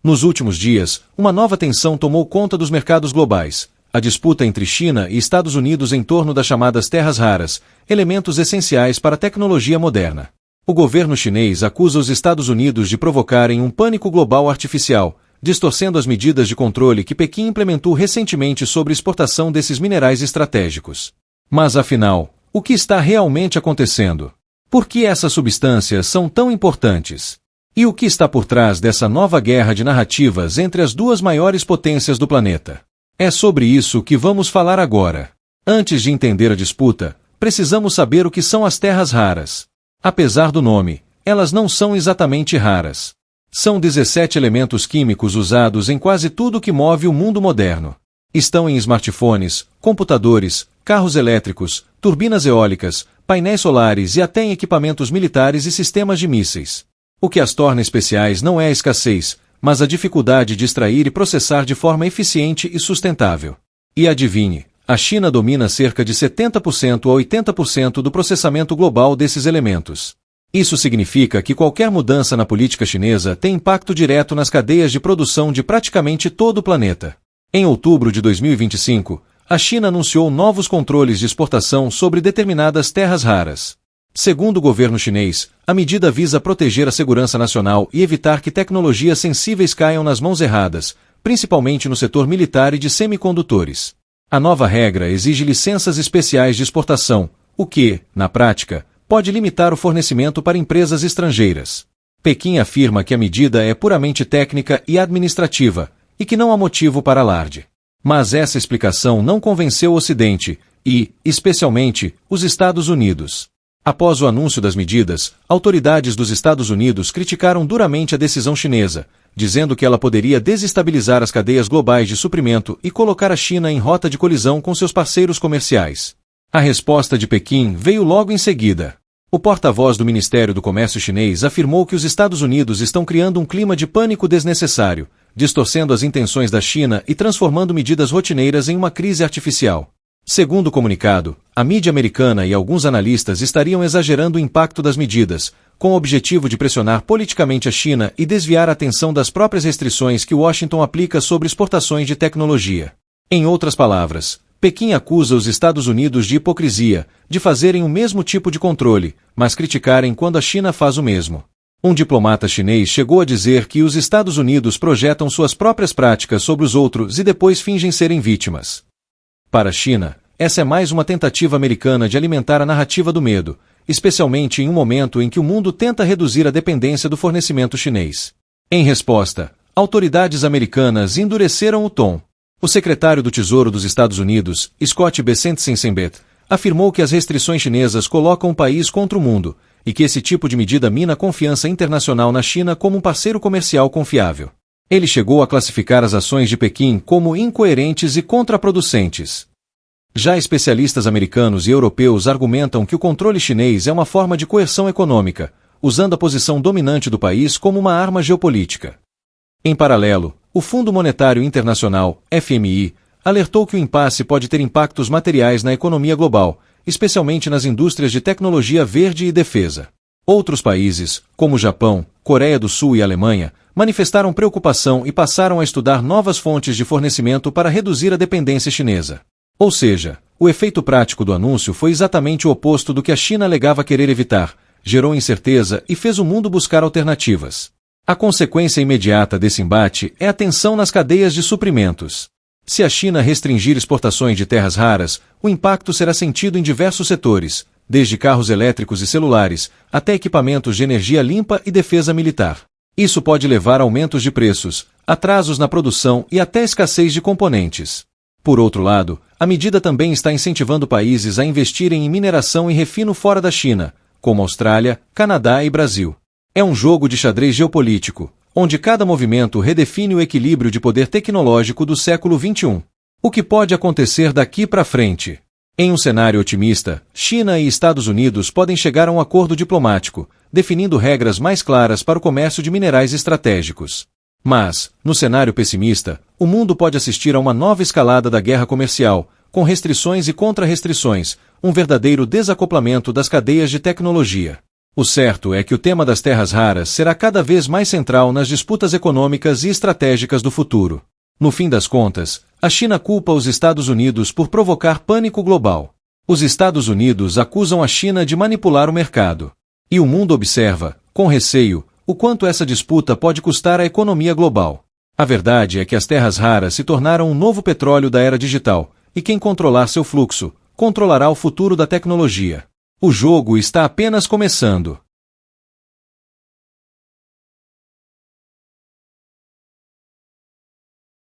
Nos últimos dias, uma nova tensão tomou conta dos mercados globais: a disputa entre China e Estados Unidos em torno das chamadas terras raras, elementos essenciais para a tecnologia moderna. O governo chinês acusa os Estados Unidos de provocarem um pânico global artificial, distorcendo as medidas de controle que Pequim implementou recentemente sobre exportação desses minerais estratégicos. Mas afinal, o que está realmente acontecendo? Por que essas substâncias são tão importantes? E o que está por trás dessa nova guerra de narrativas entre as duas maiores potências do planeta? É sobre isso que vamos falar agora. Antes de entender a disputa, precisamos saber o que são as terras raras. Apesar do nome, elas não são exatamente raras. São 17 elementos químicos usados em quase tudo que move o mundo moderno. Estão em smartphones, computadores, carros elétricos, turbinas eólicas, painéis solares e até em equipamentos militares e sistemas de mísseis. O que as torna especiais não é a escassez, mas a dificuldade de extrair e processar de forma eficiente e sustentável. E adivinhe, a China domina cerca de 70% a 80% do processamento global desses elementos. Isso significa que qualquer mudança na política chinesa tem impacto direto nas cadeias de produção de praticamente todo o planeta. Em outubro de 2025, a China anunciou novos controles de exportação sobre determinadas terras raras. Segundo o governo chinês, a medida visa proteger a segurança nacional e evitar que tecnologias sensíveis caiam nas mãos erradas, principalmente no setor militar e de semicondutores. A nova regra exige licenças especiais de exportação, o que, na prática, pode limitar o fornecimento para empresas estrangeiras. Pequim afirma que a medida é puramente técnica e administrativa, e que não há motivo para alarde. Mas essa explicação não convenceu o Ocidente e, especialmente, os Estados Unidos. Após o anúncio das medidas, autoridades dos Estados Unidos criticaram duramente a decisão chinesa, dizendo que ela poderia desestabilizar as cadeias globais de suprimento e colocar a China em rota de colisão com seus parceiros comerciais. A resposta de Pequim veio logo em seguida. O porta-voz do Ministério do Comércio chinês afirmou que os Estados Unidos estão criando um clima de pânico desnecessário, distorcendo as intenções da China e transformando medidas rotineiras em uma crise artificial. Segundo o comunicado, a mídia americana e alguns analistas estariam exagerando o impacto das medidas, com o objetivo de pressionar politicamente a China e desviar a atenção das próprias restrições que Washington aplica sobre exportações de tecnologia. Em outras palavras, Pequim acusa os Estados Unidos de hipocrisia, de fazerem o mesmo tipo de controle, mas criticarem quando a China faz o mesmo. Um diplomata chinês chegou a dizer que os Estados Unidos projetam suas próprias práticas sobre os outros e depois fingem serem vítimas. Para a China, essa é mais uma tentativa americana de alimentar a narrativa do medo, especialmente em um momento em que o mundo tenta reduzir a dependência do fornecimento chinês. Em resposta, autoridades americanas endureceram o tom. O secretário do Tesouro dos Estados Unidos, Scott Bessent, afirmou que as restrições chinesas colocam o país contra o mundo, e que esse tipo de medida mina a confiança internacional na China como um parceiro comercial confiável. Ele chegou a classificar as ações de Pequim como incoerentes e contraproducentes. Já especialistas americanos e europeus argumentam que o controle chinês é uma forma de coerção econômica, usando a posição dominante do país como uma arma geopolítica. Em paralelo, o Fundo Monetário Internacional, FMI, alertou que o impasse pode ter impactos materiais na economia global, especialmente nas indústrias de tecnologia verde e defesa. Outros países, como Japão, Coreia do Sul e Alemanha, manifestaram preocupação e passaram a estudar novas fontes de fornecimento para reduzir a dependência chinesa. Ou seja, o efeito prático do anúncio foi exatamente o oposto do que a China alegava querer evitar, gerou incerteza e fez o mundo buscar alternativas. A consequência imediata desse embate é a tensão nas cadeias de suprimentos. Se a China restringir exportações de terras raras, o impacto será sentido em diversos setores, desde carros elétricos e celulares, até equipamentos de energia limpa e defesa militar. Isso pode levar a aumentos de preços, atrasos na produção e até escassez de componentes. Por outro lado, a medida também está incentivando países a investirem em mineração e refino fora da China, como Austrália, Canadá e Brasil. É um jogo de xadrez geopolítico, onde cada movimento redefine o equilíbrio de poder tecnológico do século XXI. O que pode acontecer daqui para frente? Em um cenário otimista, China e Estados Unidos podem chegar a um acordo diplomático, definindo regras mais claras para o comércio de minerais estratégicos. Mas, no cenário pessimista, o mundo pode assistir a uma nova escalada da guerra comercial, com restrições e contra-restrições, um verdadeiro desacoplamento das cadeias de tecnologia. O certo é que o tema das terras raras será cada vez mais central nas disputas econômicas e estratégicas do futuro. No fim das contas, a China culpa os Estados Unidos por provocar pânico global. Os Estados Unidos acusam a China de manipular o mercado. E o mundo observa, com receio, o quanto essa disputa pode custar à economia global. A verdade é que as terras raras se tornaram um novo petróleo da era digital, e quem controlar seu fluxo, controlará o futuro da tecnologia. O jogo está apenas começando.